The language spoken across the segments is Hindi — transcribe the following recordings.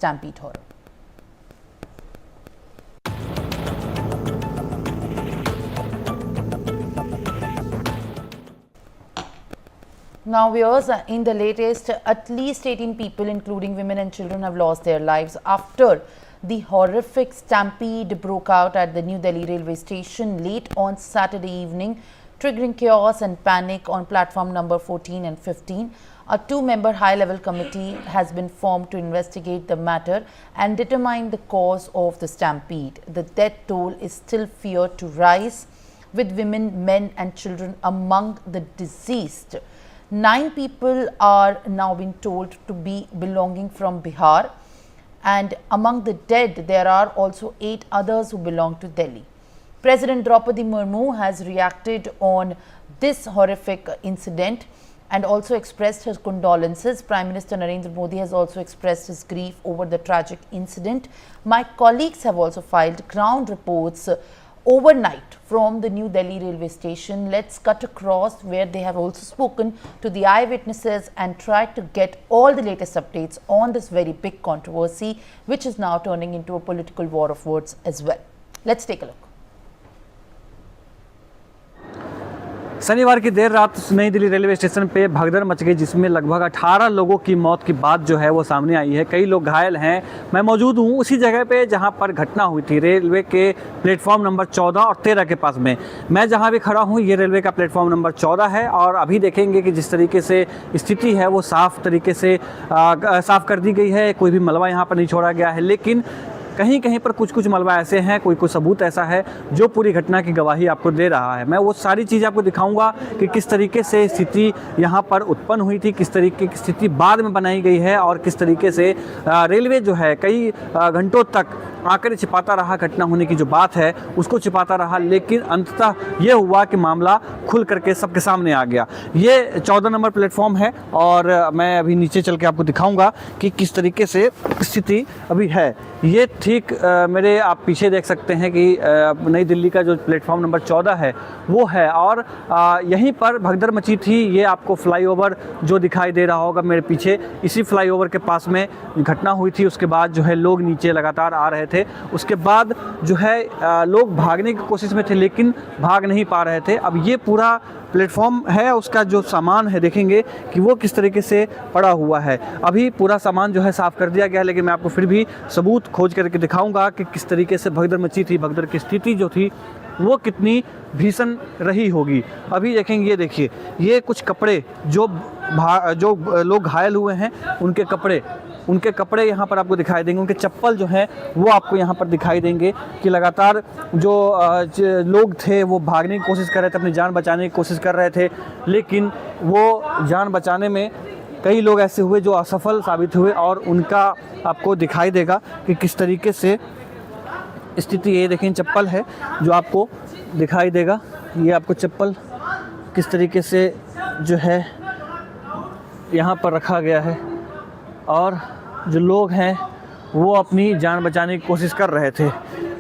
stampede horror. Now viewers, in the latest, at least 18 people including women and children have lost their lives after the horrific stampede broke out at the New Delhi railway station late on Saturday evening, triggering chaos and panic on platform number 14 and 15. A two-member high-level committee has been formed to investigate the matter and determine the cause of the stampede. The death toll is still feared to rise, with women, men and children among the deceased. 9 people are now being told to be belonging from Bihar, and among the dead there are also 8 others who belong to Delhi. President Draupadi Murmu has reacted on this horrific incident and also expressed his condolences. Prime Minister Narendra Modi has also expressed his grief over the tragic incident. My colleagues have also filed ground reports overnight from the New Delhi railway station. Let's cut across where they have also spoken to the eyewitnesses and tried to get all the latest updates on this very big controversy, which is now turning into a political war of words as well. Let's take a look. शनिवार की देर रात नई दिल्ली रेलवे स्टेशन पे भगदड़ मच गई, जिसमें लगभग 18 लोगों की मौत की बात जो है वो सामने आई है। कई लोग घायल हैं। मैं मौजूद हूँ उसी जगह पे जहाँ पर घटना हुई थी, रेलवे के प्लेटफॉर्म नंबर 14 और 13 के पास में। मैं जहाँ भी खड़ा हूँ ये रेलवे का प्लेटफॉर्म नंबर 14 है और अभी देखेंगे कि जिस तरीके से स्थिति है वो साफ़ तरीके से साफ़ कर दी गई है। कोई भी मलबा यहाँ पर नहीं छोड़ा गया है, लेकिन कहीं कहीं पर कुछ मलबा ऐसे हैं, कोई सबूत ऐसा है जो पूरी घटना की गवाही आपको दे रहा है। मैं वो सारी चीज़ आपको दिखाऊंगा कि किस तरीके से स्थिति यहाँ पर उत्पन्न हुई थी, किस तरीके की स्थिति बाद में बनाई गई है और किस तरीके से रेलवे जो है कई घंटों तक आंकड़े छिपाता रहा। घटना होने की जो बात है उसको छिपाता रहा, लेकिन अंततः ये हुआ कि मामला खुल करके सबके सामने आ गया। ये 14 नंबर प्लेटफॉर्म है और मैं अभी नीचे चल के आपको दिखाऊंगा कि किस तरीके से स्थिति अभी है। ये ठीक मेरे आप पीछे देख सकते हैं कि नई दिल्ली का जो प्लेटफॉर्म नंबर 14 है वो है और यहीं पर भगदड़ मची थी। ये आपको फ्लाईओवर जो दिखाई दे रहा होगा मेरे पीछे, इसी फ्लाईओवर के पास में घटना हुई थी। उसके बाद जो है लोग नीचे लगातार आ रहे थे। उसके बाद जो है लोग भागने की कोशिश में थे लेकिन भाग नहीं पा रहे थे। अब ये पूरा प्लेटफॉर्म है, उसका जो सामान है देखेंगे कि वो किस तरीके से पड़ा हुआ है। अभी पूरा सामान जो है साफ़ कर दिया गया है, लेकिन मैं आपको फिर भी सबूत खोज करके दिखाऊंगा कि किस तरीके से भगदड़ मची थी, भगदड़ की स्थिति जो थी वो कितनी भीषण रही होगी। अभी देखेंगे, ये देखिए, ये कुछ कपड़े जो लोग घायल हुए हैं उनके कपड़े यहाँ पर आपको दिखाई देंगे। उनके चप्पल जो हैं वो आपको यहाँ पर दिखाई देंगे कि लगातार जो लोग थे वो भागने की कोशिश कर रहे थे, अपनी जान बचाने की कोशिश कर रहे थे, लेकिन वो जान बचाने में कई लोग ऐसे हुए जो असफल साबित हुए और उनका आपको दिखाई देगा कि किस तरीके से स्थिति। ये देखें, चप्पल है जो आपको दिखाई देगा। ये आपको चप्पल किस तरीके से जो है यहाँ पर रखा गया है और जो लोग हैं वो अपनी जान बचाने की कोशिश कर रहे थे।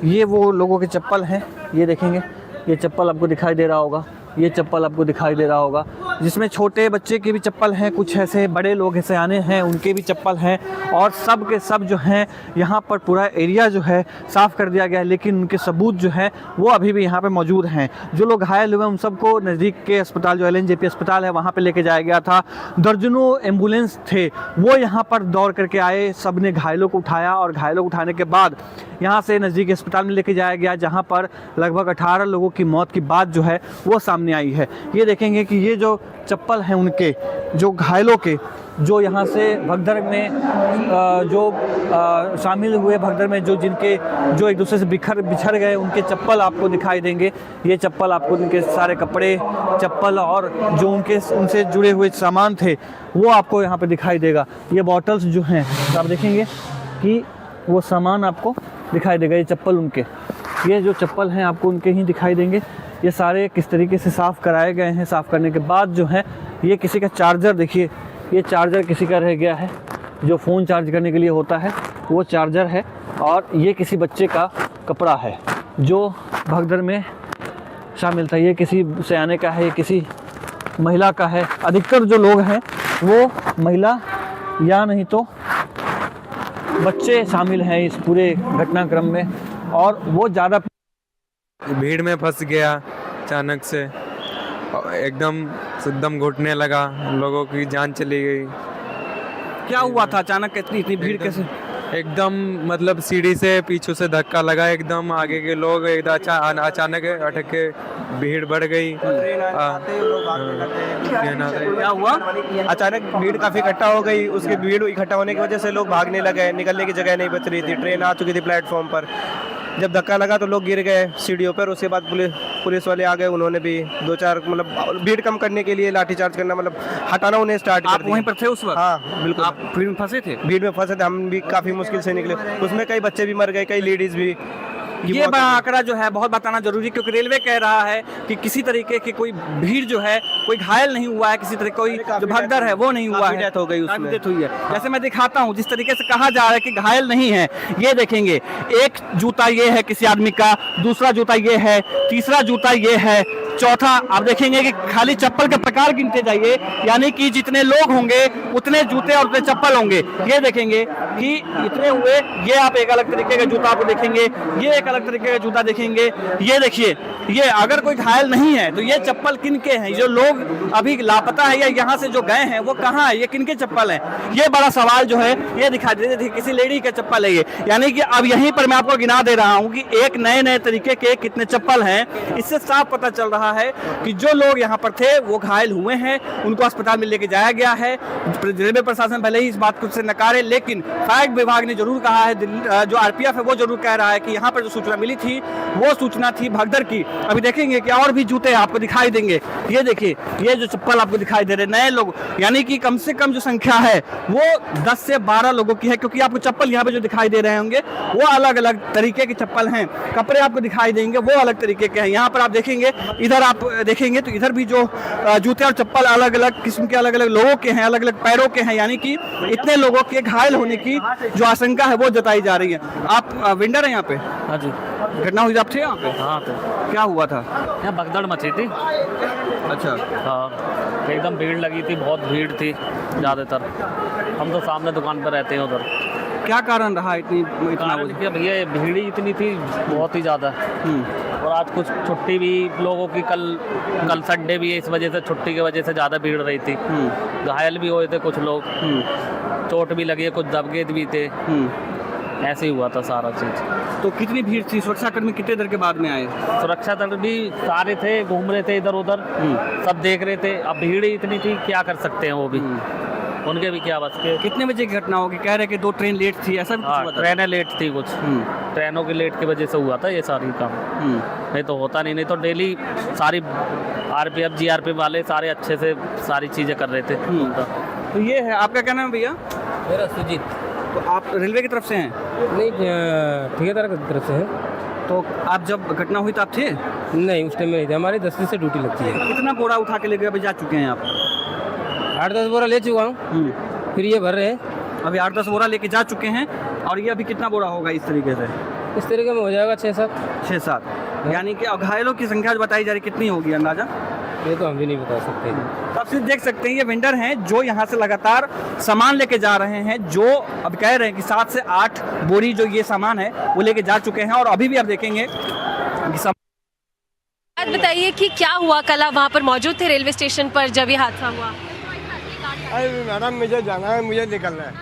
ये वो लोगों के चप्पल हैं। ये देखेंगे, ये चप्पल आपको दिखाई दे रहा होगा, ये चप्पल आपको दिखाई दे रहा होगा, जिसमें छोटे बच्चे के भी चप्पल हैं, कुछ ऐसे बड़े लोग ऐसे आने हैं उनके भी चप्पल हैं और सब के सब जो हैं यहाँ पर पूरा एरिया जो है साफ़ कर दिया गया है, लेकिन उनके सबूत जो हैं वो अभी भी यहाँ पे मौजूद हैं। जो लोग घायल हुए उन सबको नज़दीक के अस्पताल जो LNJP अस्पताल है वहाँ पे लेके जाया गया था। दर्जनों एम्बुलेंस थे वो यहाँ पर दौड़ करके आए, सब ने घायलों को उठाया और घायलों को उठाने के बाद यहाँ से नज़दीकी अस्पताल में लेके जाया गया, जहाँ पर लगभग 18 लोगों की मौत की बात जो है वो सामने आई है। ये देखेंगे कि ये जो चप्पल हैं उनके, जो घायलों के, जो यहाँ से भगदड़ में शामिल हुए, भगदड़ में जो एक दूसरे से बिछड़ गए, उनके चप्पल आपको दिखाई देंगे। ये चप्पल आपको, उनके सारे कपड़े, चप्पल और जो उनसे जुड़े हुए सामान थे वो आपको यहाँ पे दिखाई देगा। ये बॉटल्स जो हैं आप देखेंगे कि वो सामान आपको दिखाई देगा। ये चप्पल उनके, ये जो चप्पल हैं आपको उनके ही दिखाई देंगे। ये सारे किस तरीके से साफ़ कराए गए हैं। साफ़ करने के बाद जो है ये किसी का चार्जर, देखिए ये चार्जर किसी का रह गया है, जो फ़ोन चार्ज करने के लिए होता है वो चार्जर है। और ये किसी बच्चे का कपड़ा है जो भगदड़ में शामिल था। ये किसी सयाने का है, ये किसी महिला का है। अधिकतर जो लोग हैं वो महिला या नहीं तो बच्चे शामिल हैं इस पूरे घटनाक्रम में और वो ज़्यादा भीड़ में फंस गया अचानक से, और एकदम घुटने लगा, लोगों की जान चली गई। क्या हुआ था अचानक इतनी भीड़ कैसे? एकदम मतलब सीढ़ी से पीछे से धक्का लगा, एकदम आगे के लोग एकदम अचानक अटक के भीड़ बढ़ गई। क्या हुआ? अचानक भीड़ काफी इकट्ठा हो गई, उसकी भीड़ इकट्ठा होने की वजह से लोग भागने लगे, निकलने की जगह नहीं बच रही थी, ट्रेन आ चुकी थी प्लेटफॉर्म पर। जब धक्का लगा तो लोग गिर गए सीढ़ियों पर। उसके बाद पुलिस वाले आ गए, उन्होंने भी दो चार मतलब भीड़ कम करने के लिए लाठीचार्ज करना, मतलब हटाना उन्हें स्टार्ट कर दिया। आप वहीं पर थे उस वक्त? हाँ बिल्कुल। आप भीड़ में फंसे थे? भीड़ में फंसे थे, हम भी काफी मुश्किल से निकले। उसमें कई बच्चे भी मर गए, कई लेडीज भी। ये बड़ा आंकड़ा जो है बहुत बताना जरूरी, क्योंकि रेलवे कह रहा है कि किसी तरीके की कोई भीड़ जो है, कोई घायल नहीं हुआ है, किसी तरह कोई जो भगदड़ है वो नहीं हुआ है। डेथ हो गई उसमें। डेथ हुई है। जैसे मैं दिखाता हूँ, जिस तरीके से कहा जा रहा है कि घायल नहीं है, ये देखेंगे, एक जूता ये है किसी आदमी का, दूसरा जूता ये है, तीसरा जूता ये है, चौथा आप देखेंगे कि खाली चप्पल के प्रकार गिनते जाइए, यानी कि जितने लोग होंगे उतने जूते और उतने चप्पल होंगे। ये देखेंगे कि इतने हुए, ये आप एक अलग तरीके का जूता आपको देखेंगे, ये एक अलग तरीके का जूता देखेंगे। ये देखिए, ये अगर कोई घायल नहीं है तो ये चप्पल किनके हैं? जो लोग अभी लापता है या यहाँ से जो गए हैं वो कहाँ है? ये किनके चप्पल हैं? ये बड़ा सवाल जो है ये दिखाई दे रही थी, किसी लेडी का चप्पल है ये। यानी कि अब यहीं पर मैं आपको गिना दे रहा हूँ कि एक नए तरीके के कितने चप्पल हैं। इससे साफ पता चल रहा है कि जो लोग यहाँ पर थे वो घायल हुए हैं, उनको अस्पताल में लेके जाया गया है। रेलवे प्रशासन भले ही इस बात को से नकारे, लेकिन फायर विभाग ने जरूर कहा है, जो आरपीएफ है वो जरूर कह रहा है कि यहाँ पर जो सूचना मिली थी वो सूचना थी भगदड़ की। अभी देखेंगे कि और भी जूते आपको दिखाई देंगे। ये देखिए, ये जो चप्पल आपको दिखाई दे रहे नए लोग, यानी कि कम से कम जो संख्या है वो 10 से 12 लोगों की है, क्योंकि आपको चप्पल यहाँ पे जो दिखाई दे रहे होंगे वो अलग अलग तरीके के चप्पल हैं। कपड़े आपको दिखाई देंगे वो अलग तरीके के हैं। यहाँ पर आप देखेंगे, इधर आप देखेंगे तो इधर भी जो जूते और चप्पल अलग अलग किस्म के, अलग अलग लोगों के हैं, अलग अलग पैरों के हैं, यानी कि इतने लोगों के घायल होने की जो आशंका है वो जताई जा रही है। आप वेंडर हैं यहाँ पे? हाँ जी। घटना हुई आप थे यहाँ पे? हाँ तो क्या हुआ था? यहाँ भगदड़ मची थी। अच्छा। हाँ, एकदम भीड़ लगी थी, बहुत भीड़ थी ज़्यादातर। हम तो सामने दुकान पर रहते हैं उधर। क्या कारण रहा इतना? कारण क्या भैया, भीड़ ही इतनी थी, बहुत ही ज़्यादा। और आज कुछ छुट्टी भी लोगों की, कल संडे भी है, इस वजह से छुट्टी की वजह से ज़्यादा भीड़ रही थी। घायल भी हुए थे कुछ लोग, चोट भी लगी है, कुछ दबगे भी थे। ऐसे ही हुआ था सारा चीज़। तो कितनी भीड़ थी? सुरक्षाकर्मी कितने देर के बाद में आए? सुरक्षा दल भी सारे थे, घूम रहे थे इधर उधर, सब देख रहे थे। अब भीड़ ही इतनी थी, क्या कर सकते हैं वो भी, उनके भी क्या बस के। कितने बजे की घटना होगी? कह रहे कि 2 ट्रेन लेट थी, ऐसा भी कुछ हुआ था? ट्रेनें लेट थी कुछ, ट्रेनों की लेट की वजह से हुआ था ये सारी काम। नहीं तो होता नहीं तो डेली सारी आरपीएफ जीआरपीएफ वाले सारे अच्छे से सारी चीज़ें कर रहे थे। तो ये है। आपका क्या नाम है भैया? मेरा सुजीत। तो आप रेलवे की तरफ से हैं? नहीं, ठेकेदार की तरफ से है। तो आप जब घटना हुई तो आप थे? नहीं, उस टाइम में नहीं थे, हमारी 10 से ड्यूटी लगती है। कितना बोरा उठा के लेके अभी जा चुके हैं आप? 8-10 बोरा ले चुका हूँ, फिर ये भर रहे हैं। अभी 8-10 बोरा लेके जा चुके हैं, और ये अभी कितना बोरा होगा इस तरीके से? इस तरीके में हो जाएगा 6-7। 6-7, यानी कि घायलों की संख्या बताई जा रही कितनी होगी अंदाजा? ये तो हम भी नहीं बता सकते। तो आप सिर्फ देख सकते हैं ये वेंडर हैं जो यहाँ से लगातार सामान लेके जा रहे हैं, जो अब कह रहे हैं कि 7 से 8 बोरी जो ये सामान है वो लेके जा चुके हैं। और अभी भी आप देखेंगे कि बात बताइए कि क्या हुआ कल? आप वहाँ पर मौजूद थे रेलवे स्टेशन पर जब ये हादसा हुआ? अरे मैडम मुझे जाना है, मुझे निकलना है।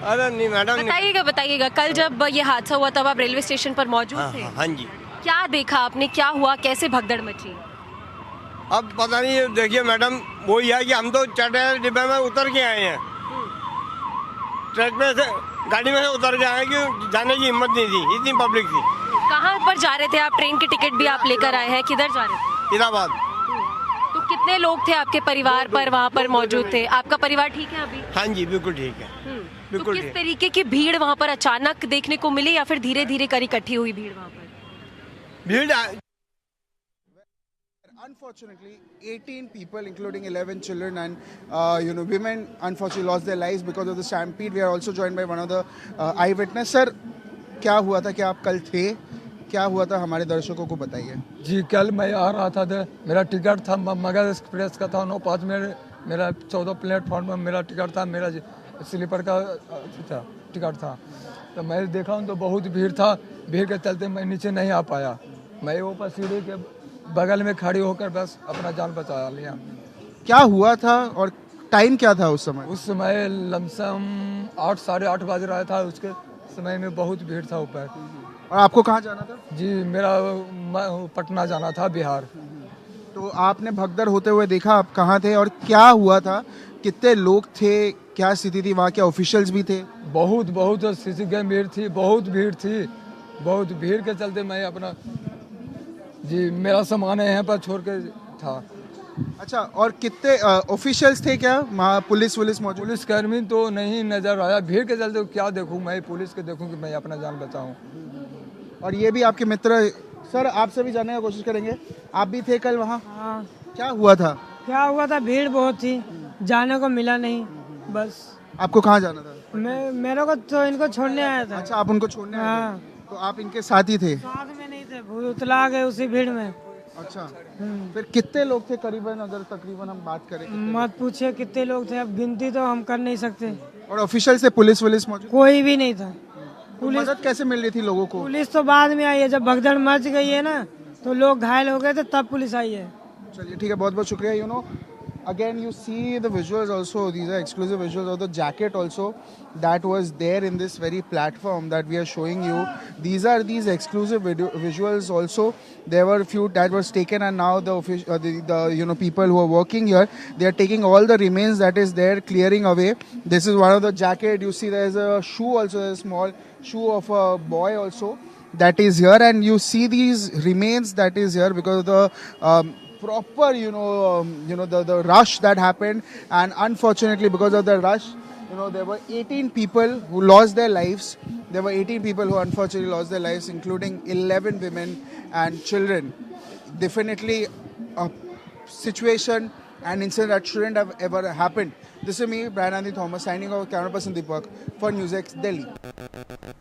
अरे नहीं मैडम। बताइएगा कल जब ये हादसा हुआ तब आप रेलवे स्टेशन पर मौजूद थे? हाँ जी। क्या देखा आपने, क्या हुआ, कैसे भगदड़ मची? अब पता नहीं, देखिए मैडम, वो ही है कि हम तो चढ़े डिब्बे में उतर के आए हैं, ट्रक में से गाड़ी में से उतर के आए कि जाने की हिम्मत नहीं थी, इतनी पब्लिक थी। कहाँ पर जा रहे थे आप? ट्रेन की टिकट भी आप लेकर आए हैं, किधर जा रहे थे? इलाहाबाद। तो कितने लोग थे आपके परिवार पर वहाँ पर मौजूद थे? आपका परिवार ठीक है अभी? हाँ जी, बिल्कुल ठीक है। तो बिल्कुल किस ठीक। तरीके की भीड़ वहाँ पर अचानक देखने को मिली या फिर धीरे धीरे कर इकट्ठी हुई भीड़ वहाँ पर? भीड़ Unfortunately, 18 people, including 11 children and women, unfortunately lost their lives because of the stampede. We are also joined by one of the eyewitness. Sir, क्या हुआ था? क्या आप कल थे? क्या हुआ था? हमारे दर्शकों को बताइए। जी, कल मैं आ रहा था, मेरा टिकट था मगध एक्सप्रेस का था 9:05 में, मेरा 14 प्लेटफॉर्म में मेरा टिकट था, मेरा स्लीपर का था। टिकट था। तो मैं देखा हूँ तो बहुत भीड़ था, भीड़ के चलते मैं नीचे नहीं आ पाया। मैं ऊपर सीढ़ी के बगल में खड़ी होकर बस अपना जान बचा लिया। क्या हुआ था और टाइम क्या था उस समय? उस समय लमसम 8 साढ़े 8 बज रहा था, उसके समय में बहुत भीड़ था ऊपर। और आपको कहाँ जाना था? जी मेरा पटना जाना था, बिहार। तो आपने भगदड़ होते हुए देखा, आप कहाँ थे और क्या हुआ था? कितने लोग थे, क्या स्थिति थी वहाँ? क्या ऑफिशियल्स भी थे? बहुत बहुत सीसी भीड़ थी, बहुत भीड़ थी। बहुत भीड़ के चलते मैं अपना जी मेरा सामान यहाँ पर छोड़ के था। अच्छा, और कितने ऑफिशियल्स थे क्या वहाँ? पुलिस मौजूद? पुलिस कर्मी तो नहीं नजर आया, भीड़ के चलते क्या देखूं मैं, पुलिस के देखूं कि मैं अपना जान बचाऊं। और ये भी आपके मित्र? सर आपसे भी जानने की कोशिश करेंगे, आप भी थे कल वहाँ? हाँ, क्या हुआ था? क्या हुआ था, भीड़ बहुत थी, जाने को मिला नहीं। बस आपको कहाँ जाना था? मेरे को तो इनको छोड़ने आया था। अच्छा, आप उनको छोड़ने आए थे? हाँ, तो आप इनके साथ ही थे? साथ में नहीं थे, उतला गए उसी भीड़ में। अच्छा, फिर कितने लोग थे करीबन, अगर तकरीबन हम बात करें? मत पूछिए कितने लोग थे, अब गिनती तो हम कर नहीं सकते। और ऑफिशियल से पुलिस मौजूद? कोई भी नहीं था। पुलिस मदद कैसे मिल रही थी लोगों को? पुलिस तो बाद में आई है, जब भगदड़ मच गई है ना तो लोग घायल हो गए थे, तब पुलिस आई है। चलिए ठीक है, बहुत बहुत शुक्रिया। You know, again you see the visuals also, these are exclusive visuals of the jacket also that was there in this very platform that we are showing you. These exclusive visuals also, there were few that was taken, and now the you know people who are working here, they are taking all the remains that is there, clearing away. This is one of the jacket. You see there is a shoe also, a small shoe of a boy also that is here, and you see these remains that is here because of the proper the rush that happened. And unfortunately because of the rush, there were 18 people who lost their lives. There were 18 people who unfortunately lost their lives, including 11 women and children. Definitely a situation and incident that shouldn't have ever happened. This is me, Brian Andy Thomas, signing off, camera person Deepak for NewsX Delhi.